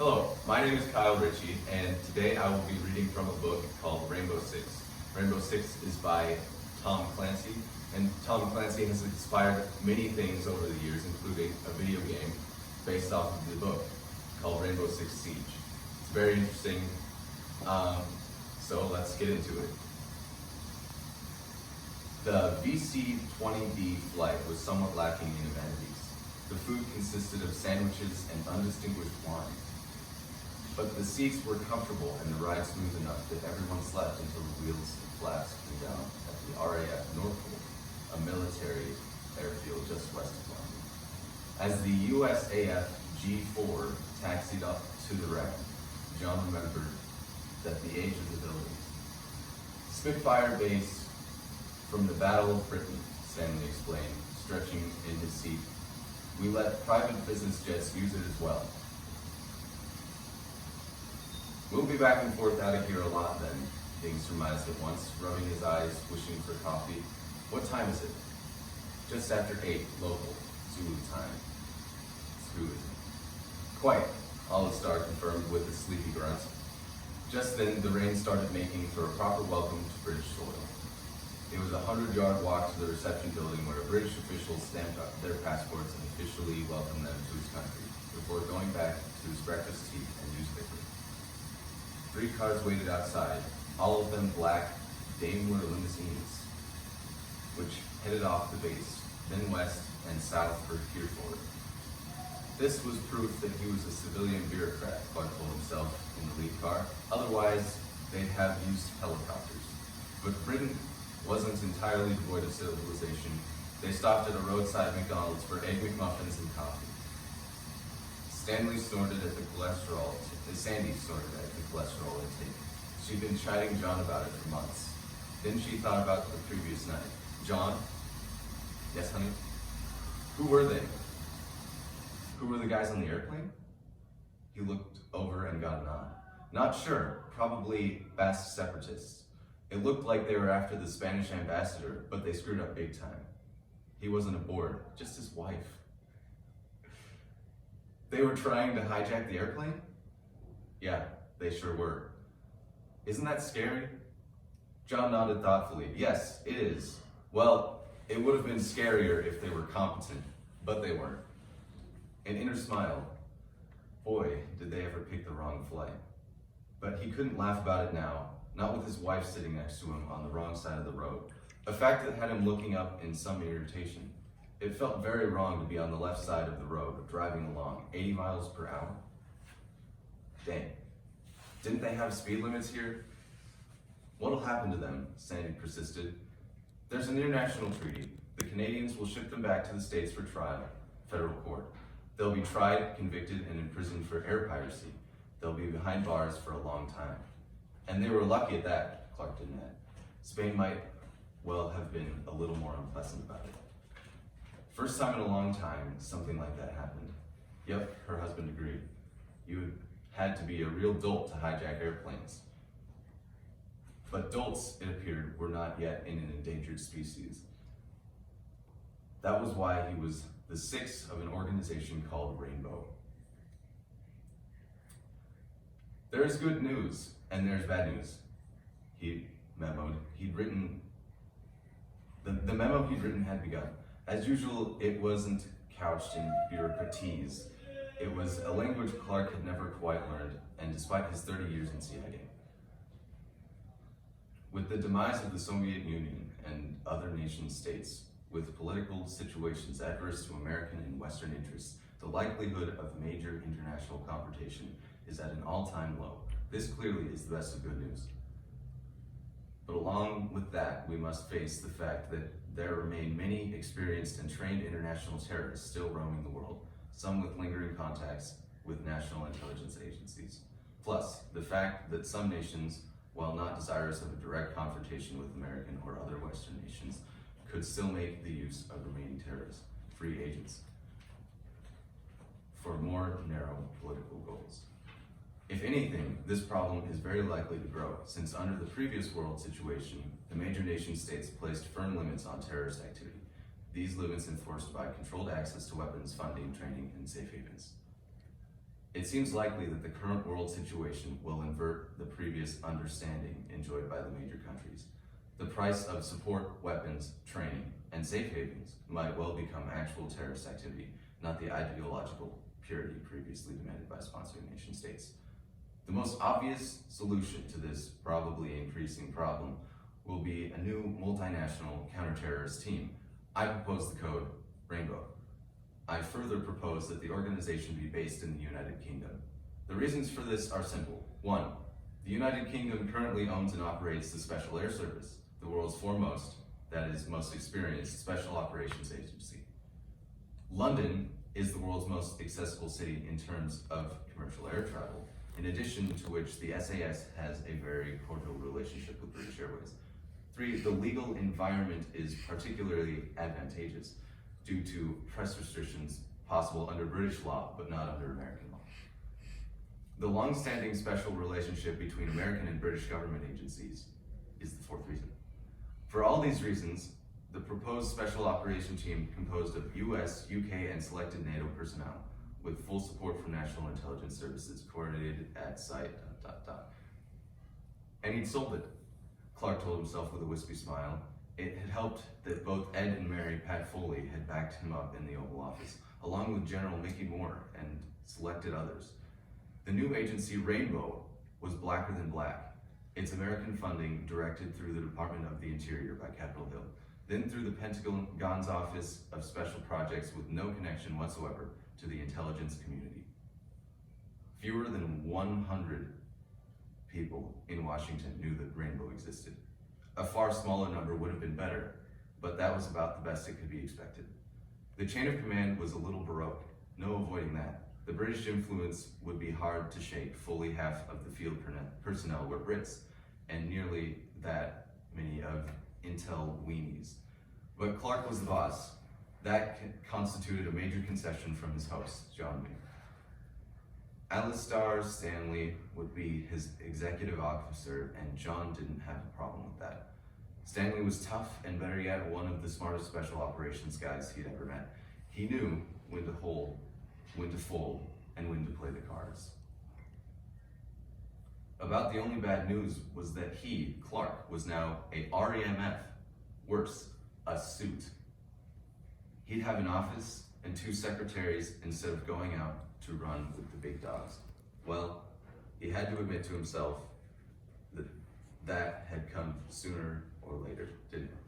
Hello, my name is Kyle Ritchie, and today I will be reading from a book called Rainbow Six. Rainbow Six is by Tom Clancy, and Tom Clancy has inspired many things over the years, including a video game based off of the book called Rainbow Six Siege. It's very interesting, so let's get into it. The VC-20B flight was somewhat lacking in amenities. The food consisted of sandwiches and undistinguished wine. But the seats were comfortable and the ride smooth enough that everyone slept until the wheels and flaps came down at the RAF Norfolk, a military airfield just west of London. As the USAF G4 taxied up to the ramp, John remembered that the age of the buildings. Spitfire base from the Battle of Britain, Stanley explained, stretching in his seat. We let private business jets use it as well. We'll be back and forth out of here a lot then, Ding surmised at once, rubbing his eyes, wishing for coffee. What time is it? Just after 8, local, Zulu time. Zulu. Quite, Alistar confirmed with a sleepy grunt. Just then, the rain started making for a proper welcome to British soil. It was a 100-yard walk to the reception building where a British official stamped up their passports and officially welcomed them to his country, before going back to his breakfast tea and newspaper. 3 cars waited outside, all of them black Daimler limousines, which headed off the base, then west and south for Hereford. This was proof that he was a civilian bureaucrat, Clark told himself in the lead car. Otherwise, they'd have used helicopters. But Britain wasn't entirely devoid of civilization. They stopped at a roadside McDonald's for Egg McMuffins and coffee. Sandy snorted at the cholesterol intake. She'd been chiding John about it for months. Then she thought about the previous night. John? Yes, honey? Who were they? Who were the guys on the airplane? He looked over and got a nod. Not sure. Probably Basque separatists. It looked like they were after the Spanish ambassador, but they screwed up big time. He wasn't aboard, just his wife. They were trying to hijack the airplane? Yeah, they sure were. Isn't that scary? John nodded thoughtfully. Yes, it is. Well, it would have been scarier if they were competent, but they weren't. An inner smile. Boy, did they ever pick the wrong flight. But he couldn't laugh about it now, not with his wife sitting next to him on the wrong side of the road, a fact that had him looking up in some irritation. It felt very wrong to be on the left side of the road, driving along, 80 miles per hour. Dang. Didn't they have speed limits here? What'll happen to them? Sandy persisted. There's an international treaty. The Canadians will ship them back to the States for trial, federal court. They'll be tried, convicted, and imprisoned for air piracy. They'll be behind bars for a long time. And they were lucky at that, Clark didn't add. Spain might well have been a little more unpleasant about it. First time in a long time, something like that happened. Yep, her husband agreed. You had to be a real dolt to hijack airplanes. But dolts, it appeared, were not yet in an endangered species. That was why he was the 6th of an organization called Rainbow. There's good news, and there's bad news, he memoed. The memo he'd written had begun. As usual, it wasn't couched in bureaucratese. It was a language Clark had never quite learned, and despite his 30 years in CIA. With the demise of the Soviet Union and other nation states, with political situations adverse to American and Western interests, the likelihood of major international confrontation is at an all-time low. This clearly is the best of good news. But along with that, we must face the fact that there remain many experienced and trained international terrorists still roaming the world, some with lingering contacts with national intelligence agencies. Plus, the fact that some nations, while not desirous of a direct confrontation with American or other Western nations, could still make the use of remaining terrorists, free agents, for more narrow political goals. If anything, this problem is very likely to grow, since under the previous world situation, the major nation states placed firm limits on terrorist activity. These limits enforced by controlled access to weapons, funding, training, and safe havens. It seems likely that the current world situation will invert the previous understanding enjoyed by the major countries. The price of support, weapons, training, and safe havens might well become actual terrorist activity, not the ideological purity previously demanded by sponsoring nation states. The most obvious solution to this probably increasing problem will be a new multinational counterterrorist team. I propose the code Rainbow. I further propose that the organization be based in the United Kingdom. The reasons for this are simple. 1. The United Kingdom currently owns and operates the Special Air Service, the world's foremost, that is, most experienced special operations agency. London is the world's most accessible city in terms of commercial air travel, in addition to which the SAS has a very cordial relationship with British Airways. 3, the legal environment is particularly advantageous due to press restrictions possible under British law, but not under American law. The long-standing special relationship between American and British government agencies is the 4th reason. For all these reasons, the proposed special operation team composed of US, UK, and selected NATO personnel with full support from National Intelligence Services coordinated at site, ... And he'd sold it. Clark told himself with a wispy smile. It had helped that both Ed and Mary Pat Foley had backed him up in the Oval Office, along with General Mickey Moore and selected others. The new agency, Rainbow, was blacker than black. Its American funding directed through the Department of the Interior by Capitol Hill, then through the Pentagon's Office of Special Projects with no connection whatsoever to the intelligence community. Fewer than 100 people in Washington knew that Rainbow existed. A far smaller number would have been better, but that was about the best that could be expected. The chain of command was a little baroque, no avoiding that. The British influence would be hard to shake. Fully half of the field personnel were Brits, and nearly that many of Intel weenies. But Clark was the boss. That constituted a major concession from his host, John Wayne. Alistair Stanley would be his executive officer, and John didn't have a problem with that. Stanley was tough, and better yet, one of the smartest special operations guys he'd ever met. He knew when to hold, when to fold, and when to play the cards. About the only bad news was that he, Clark, was now a REMF, worse, a suit. He'd have an office and 2 secretaries instead of going out to run with the big dogs. Well, he had to admit to himself that that had come sooner or later, didn't it?